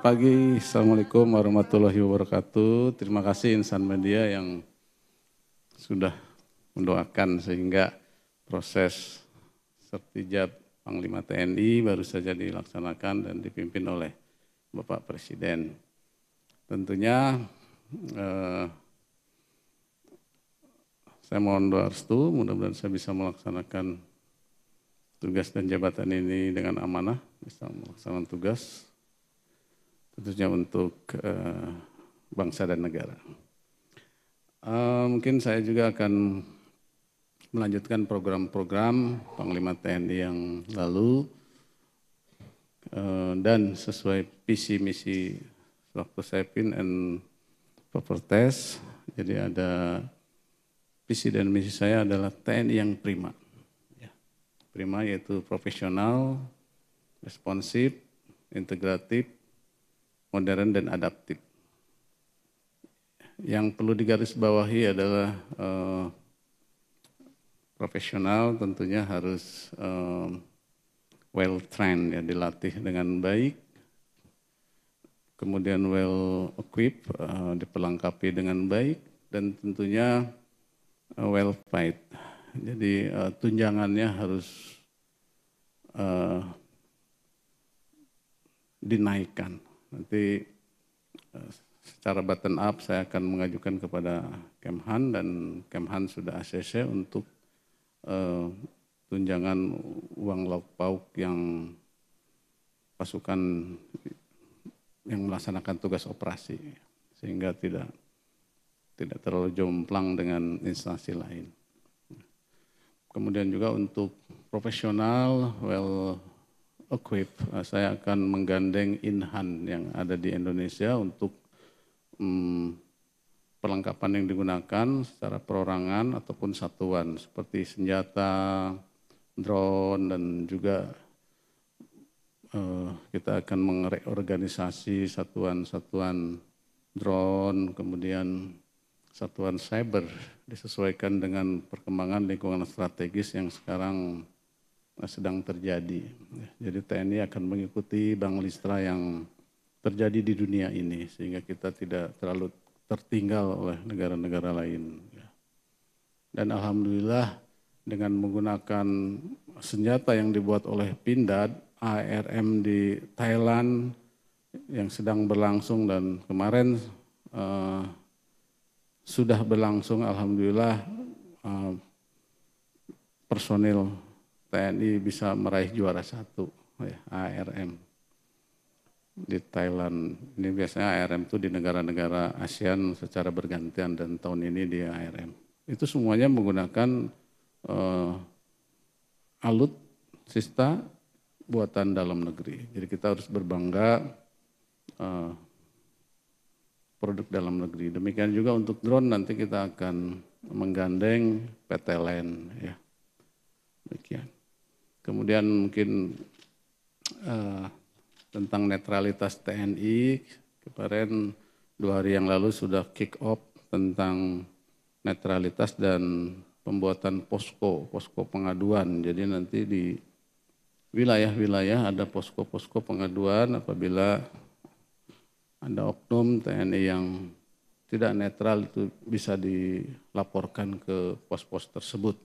pagi, Assalamualaikum warahmatullahi wabarakatuh. Terima kasih insan media yang sudah mendoakan sehingga proses sertijab Panglima TNI baru saja dilaksanakan dan dipimpin oleh Bapak Presiden. Tentunya saya mohon doa restu, mudah-mudahan saya bisa melaksanakan tugas dan jabatan ini dengan amanah, bisa melaksanakan tugas tentunya untuk bangsa dan negara. Mungkin saya juga akan melanjutkan program-program Panglima TNI yang lalu dan sesuai visi misi waktu saya pin and proper test. Jadi ada visi dan misi saya adalah TNI yang prima. Prima yaitu profesional, responsif, integratif, modern dan adaptif. Yang perlu digarisbawahi adalah profesional tentunya harus well trained, ya, dilatih dengan baik, kemudian well equipped, diperlengkapi dengan baik, dan tentunya well paid. Jadi tunjangannya harus dinaikkan. Nanti secara button up saya akan mengajukan kepada Kemhan dan Kemhan sudah ACC untuk tunjangan uang lauk pauk yang pasukan yang melaksanakan tugas operasi sehingga tidak terlalu jomplang dengan instansi lain. Kemudian juga untuk profesional well equip, saya akan menggandeng Inhan yang ada di Indonesia untuk perlengkapan yang digunakan secara perorangan ataupun satuan seperti senjata, drone, dan juga kita akan mereorganisasi satuan-satuan drone, kemudian satuan cyber disesuaikan dengan perkembangan lingkungan strategis yang sekarang sedang terjadi. Jadi TNI akan mengikuti Banglistra yang terjadi di dunia ini sehingga kita tidak terlalu tertinggal oleh negara-negara lain. Dan alhamdulillah dengan menggunakan senjata yang dibuat oleh Pindad, ARM di Thailand yang sedang berlangsung dan kemarin sudah berlangsung, alhamdulillah personil TNI bisa meraih juara 1, ya, ARM di Thailand. Ini biasanya ARM itu di negara-negara ASEAN secara bergantian dan tahun ini di ARM. Itu semuanya menggunakan alutsista buatan dalam negeri. Jadi kita harus berbangga produk dalam negeri. Demikian juga untuk drone nanti kita akan menggandeng PT LAN, ya. Demikian. Kemudian mungkin tentang netralitas TNI, kemarin 2 hari yang lalu sudah kick off tentang netralitas dan pembuatan posko pengaduan. Jadi nanti di wilayah-wilayah ada posko pengaduan apabila ada oknum TNI yang tidak netral itu bisa dilaporkan ke pos-pos tersebut.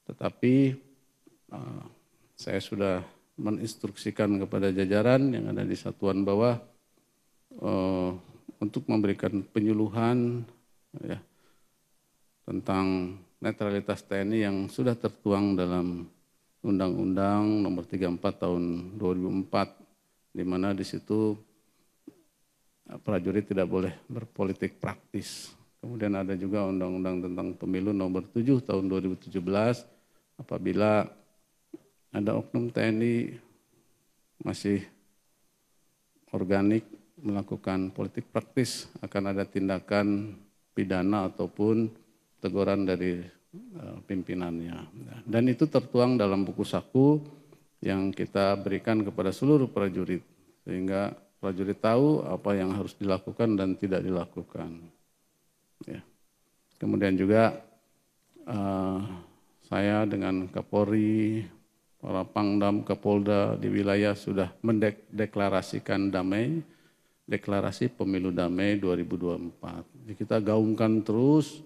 Tetapi saya sudah menginstruksikan kepada jajaran yang ada di satuan bawah untuk memberikan penyuluhan, ya, tentang netralitas TNI yang sudah tertuang dalam Undang-Undang Nomor 34 Tahun 2004, di mana di situ prajurit tidak boleh berpolitik praktis. Kemudian ada juga Undang-Undang tentang Pemilu Nomor 7 Tahun 2017, apabila ada oknum TNI masih organik melakukan politik praktis akan ada tindakan pidana ataupun teguran dari pimpinannya. Dan itu tertuang dalam buku saku yang kita berikan kepada seluruh prajurit sehingga prajurit tahu apa yang harus dilakukan dan tidak dilakukan. Ya. Kemudian juga saya dengan Kapolri, para Pangdam, Kapolda di wilayah sudah mendeklarasikan damai deklarasi pemilu damai 2024. Jadi kita gaungkan terus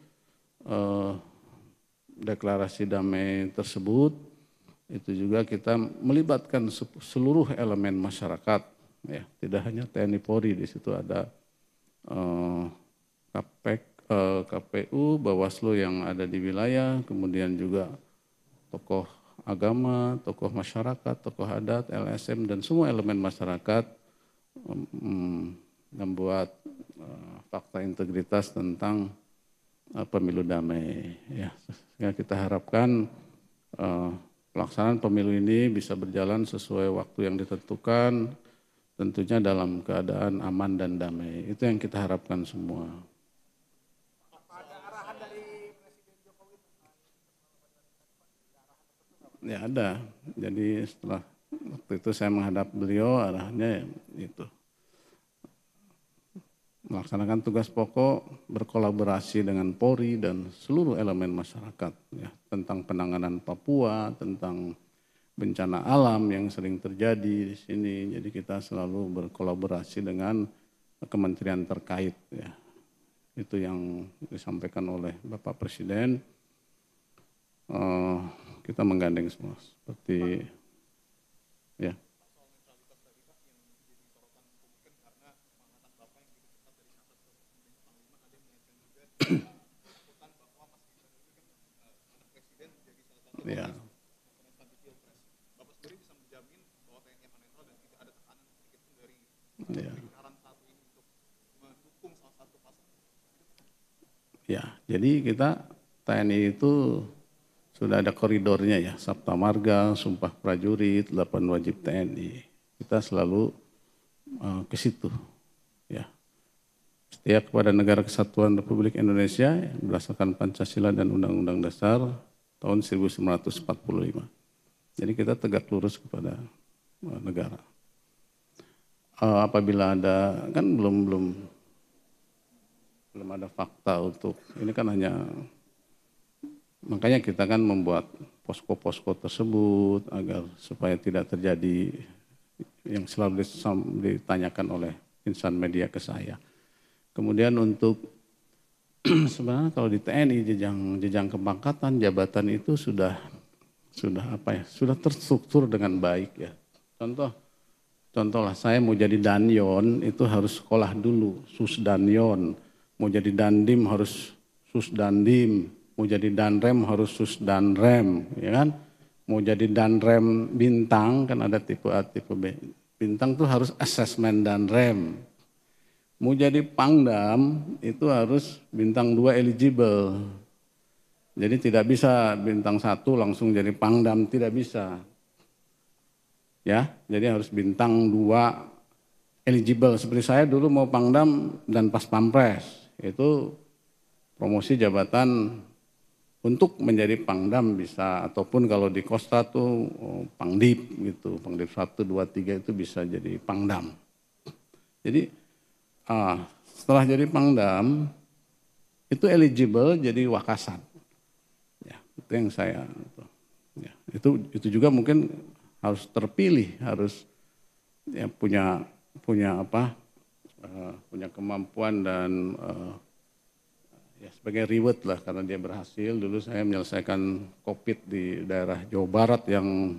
deklarasi damai tersebut. Itu juga kita melibatkan seluruh elemen masyarakat, ya, tidak hanya TNI Polri, di situ ada KPU, Bawaslu yang ada di wilayah, kemudian juga tokoh agama, tokoh masyarakat, tokoh adat, LSM, dan semua elemen masyarakat membuat fakta integritas tentang pemilu damai. Ya, sehingga kita harapkan pelaksanaan pemilu ini bisa berjalan sesuai waktu yang ditentukan, tentunya dalam keadaan aman dan damai. Itu yang kita harapkan semua. Ada arahan dari Presiden Jokowi? Ya ada. Jadi setelah waktu itu saya menghadap beliau, arahannya itu melaksanakan tugas pokok, berkolaborasi dengan Polri dan seluruh elemen masyarakat, ya, tentang penanganan Papua, tentang bencana alam yang sering terjadi di sini. Jadi kita selalu berkolaborasi dengan kementerian terkait, ya. Itu yang disampaikan oleh Bapak Presiden. Kita menggandeng semua seperti, ya. Ya. Bapak sendiri bisa menjamin bahwa TNI akan netral dan tidak ada tekanan sedikit pun dari lingkaran satu ini untuk mendukung salah satu pasangan? Ya, jadi kita TNI itu sudah ada koridornya, ya, Sabta Marga, Sumpah Prajurit, 8 wajib TNI. Kita selalu ke situ, ya. Setia kepada Negara Kesatuan Republik Indonesia berdasarkan Pancasila dan Undang-Undang Dasar tahun 1945. Jadi kita tegak lurus kepada negara. Apabila ada, kan belum ada fakta untuk ini, kan hanya, makanya kita kan membuat posko-posko tersebut agar supaya tidak terjadi yang selalu ditanyakan oleh insan media ke saya. Kemudian untuk sebenarnya kalau di TNI jenjang kepangkatan jabatan itu sudah terstruktur dengan baik, ya. Contohlah saya mau jadi danyon itu harus sekolah dulu, susdanyon. Mau jadi dandim harus susdandim, mau jadi danrem harus susdanrem, ya kan? Mau jadi danrem bintang, kan ada tipe A, tipe B. Bintang tuh harus asesmen danrem. Mau jadi pangdam itu harus bintang 2 eligible. Jadi tidak bisa bintang 1 langsung jadi pangdam, tidak bisa. Ya, jadi harus bintang 2 eligible. Seperti saya dulu mau pangdam dan pas pampres, itu promosi jabatan untuk menjadi pangdam bisa, ataupun kalau di Kosta tuh pangdip gitu, pangdip 1, 2, 3 itu bisa jadi pangdam. Jadi setelah jadi pangdam itu eligible jadi wakasan. Ya, itu yang saya, ya, itu juga mungkin harus terpilih, harus, ya, punya kemampuan dan ya sebagai reward lah karena dia berhasil. Dulu saya menyelesaikan COVID di daerah Jawa Barat yang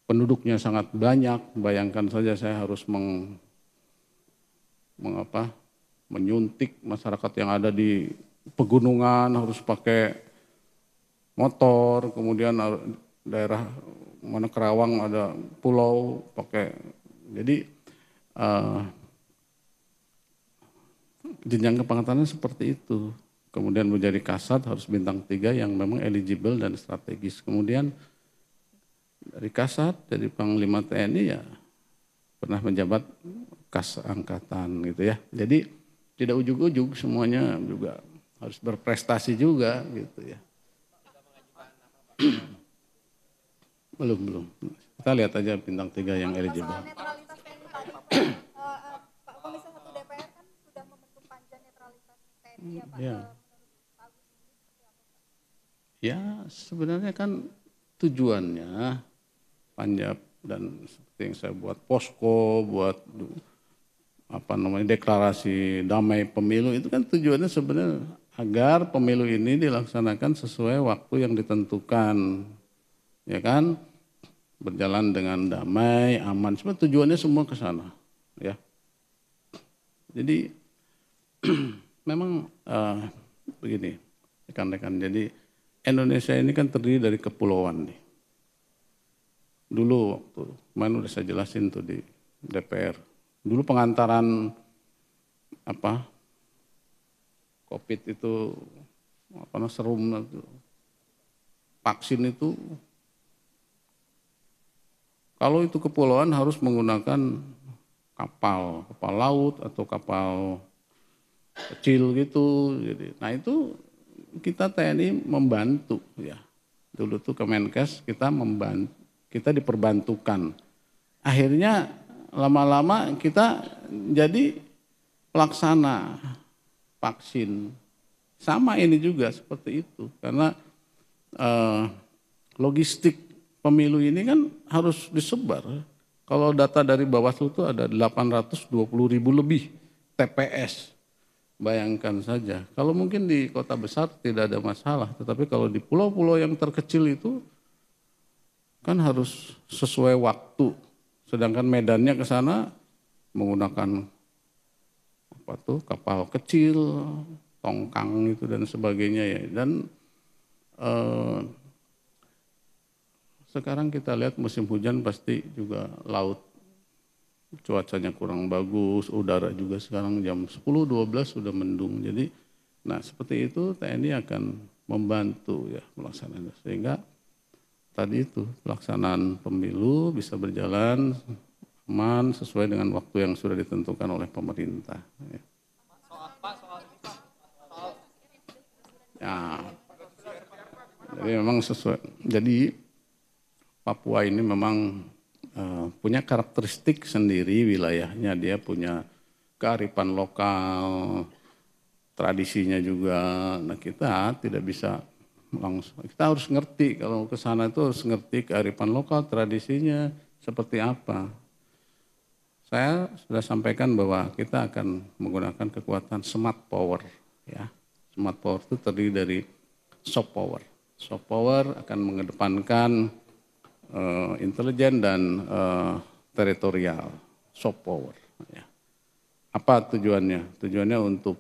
penduduknya sangat banyak. Bayangkan saja saya harus menyuntik masyarakat yang ada di pegunungan, harus pakai motor, kemudian daerah mana Kerawang ada pulau pakai. Jadi jenjang kepangkatannya seperti itu. Kemudian menjadi kasat harus bintang 3 yang memang eligible dan strategis. Kemudian dari kasat, dari Panglima TNI, ya pernah menjabat Kas Angkatan gitu, ya. Jadi tidak ujug-ujug, semuanya juga harus berprestasi juga gitu, ya. Belum. Kita lihat aja bintang 3 yang eligible. Soal netralitas TNI tadi, Pak Komisi 1 DPR kan sudah membentuk panja netralitas TNI, ya Pak. Ya. Menurut Pak Agus sendiri seperti apa, Pak? Ya sebenarnya kan tujuannya Panjab dan seperti yang saya buat posko, buat deklarasi damai pemilu itu kan tujuannya sebenarnya agar pemilu ini dilaksanakan sesuai waktu yang ditentukan, ya kan, berjalan dengan damai, aman. Sebenarnya tujuannya semua ke sana, ya. Jadi memang begini, rekan-rekan. Jadi Indonesia ini kan terdiri dari kepulauan nih. Dulu waktu kemarin udah saya jelasin tuh di DPR. Dulu pengantaran COVID itu serum vaksin itu kalau itu kepulauan harus menggunakan kapal laut atau kapal kecil gitu. Jadi, nah itu kita TNI membantu ya. Dulu tuh Kemenkes kita diperbantukan. Akhirnya lama-lama kita jadi pelaksana vaksin. Sama ini juga seperti itu. Karena logistik pemilu ini kan harus disebar. Kalau data dari Bawaslu itu ada 820.000 lebih TPS. Bayangkan saja. Kalau mungkin di kota besar tidak ada masalah. Tetapi kalau di pulau-pulau yang terkecil itu kan harus sesuai waktu. Sedangkan medannya ke sana menggunakan kapal kecil, tongkang itu dan sebagainya ya. Dan sekarang kita lihat musim hujan pasti juga laut cuacanya kurang bagus, udara juga sekarang jam 10-12 sudah mendung. Jadi nah seperti itu TNI akan membantu ya melaksanakan sehingga tadi itu pelaksanaan pemilu bisa berjalan aman sesuai dengan waktu yang sudah ditentukan oleh pemerintah. Ya. Ya, jadi memang sesuai. Jadi Papua ini memang punya karakteristik sendiri wilayahnya. Dia punya kearifan lokal, tradisinya juga. Nah kita tidak bisa langsung, kita harus ngerti kalau ke sana itu harus ngerti kearifan lokal, tradisinya seperti apa. Saya sudah sampaikan bahwa kita akan menggunakan kekuatan smart power. Ya. Smart power itu terdiri dari soft power. Soft power akan mengedepankan intelijen dan teritorial, soft power. Ya. Apa tujuannya? Tujuannya untuk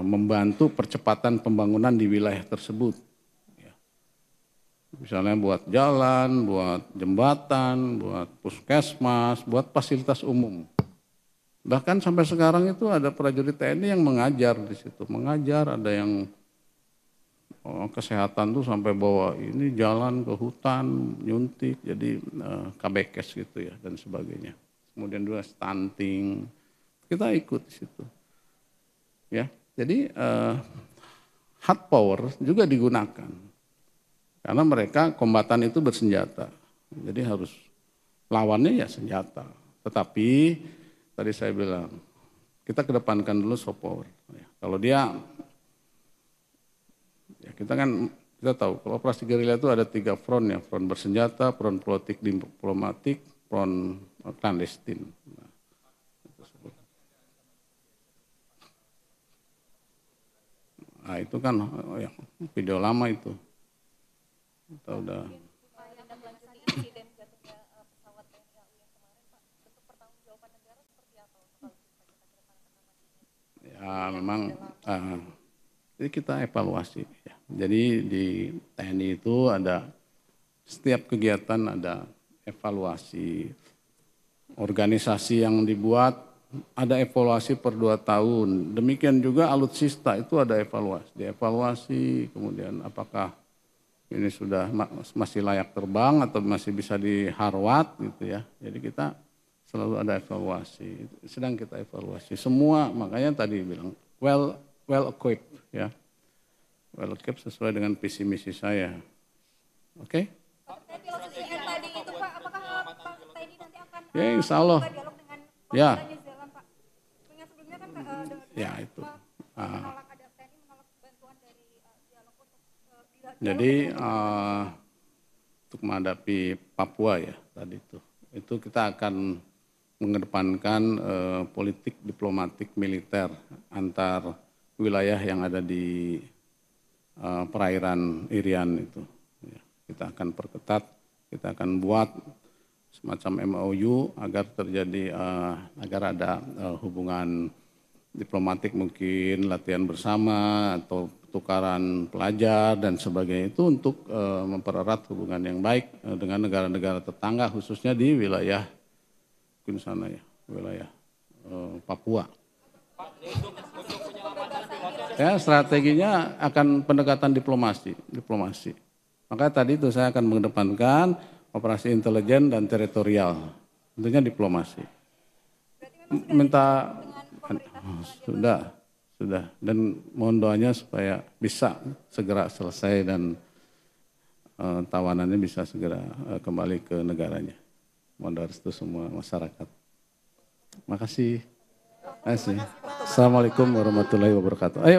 membantu percepatan pembangunan di wilayah tersebut. Ya. Misalnya buat jalan, buat jembatan, buat puskesmas, buat fasilitas umum. Bahkan sampai sekarang itu ada prajurit TNI yang mengajar di situ, mengajar, ada yang kesehatan tuh sampai bawa ini jalan ke hutan, nyuntik, jadi KBKes gitu ya dan sebagainya. Kemudian juga stunting, kita ikut di situ. Ya, jadi hard power juga digunakan karena mereka kombatan itu bersenjata, jadi harus lawannya ya senjata. Tetapi tadi saya bilang kita kedepankan dulu soft power. Ya, kalau dia ya kita tahu kalau operasi gerilya itu ada 3 front ya, front bersenjata, front politik diplomatik, front clandestin. Nah itu kan ya, video lama itu. Kita udah. Ya memang. Jadi kita evaluasi. Ya. Jadi di TNI itu ada setiap kegiatan ada evaluasi. Organisasi yang dibuat ada evaluasi per 2 tahun. Demikian juga alutsista itu ada evaluasi. Dievaluasi kemudian apakah ini sudah masih layak terbang atau masih bisa diharwat gitu ya. Jadi kita selalu ada evaluasi. Sedang kita evaluasi semua, makanya tadi bilang well equipped ya. Well equipped sesuai dengan visi misi saya. Oke? Filosofi tadi itu Pak, apakah Pak Teddy nanti akan ya, insya Allah. dialog dengan Ya. New Zealand Pak? Mengingat sebelumnya kan ya itu. menolak ada TNI menolak bantuan dari dialog untuk Jadi untuk menghadapi Papua ya tadi itu kita akan mengedepankan politik diplomatik militer antar wilayah yang ada di perairan Irian itu. Ya, kita akan perketat, kita akan buat semacam MOU agar terjadi agar ada hubungan diplomatik, mungkin latihan bersama atau tukaran pelajar dan sebagainya, itu untuk mempererat hubungan yang baik dengan negara-negara tetangga, khususnya di wilayah mungkin sana ya, wilayah Papua. Ya, strateginya akan pendekatan diplomasi. Makanya tadi itu saya akan mengedepankan operasi intelijen dan teritorial, tentunya diplomasi. Minta sudah, dan mohon doanya supaya bisa segera selesai dan tawanannya bisa segera kembali ke negaranya. Mohon doa restu semua masyarakat. Terima kasih. Assalamualaikum warahmatullahi wabarakatuh. Ayo.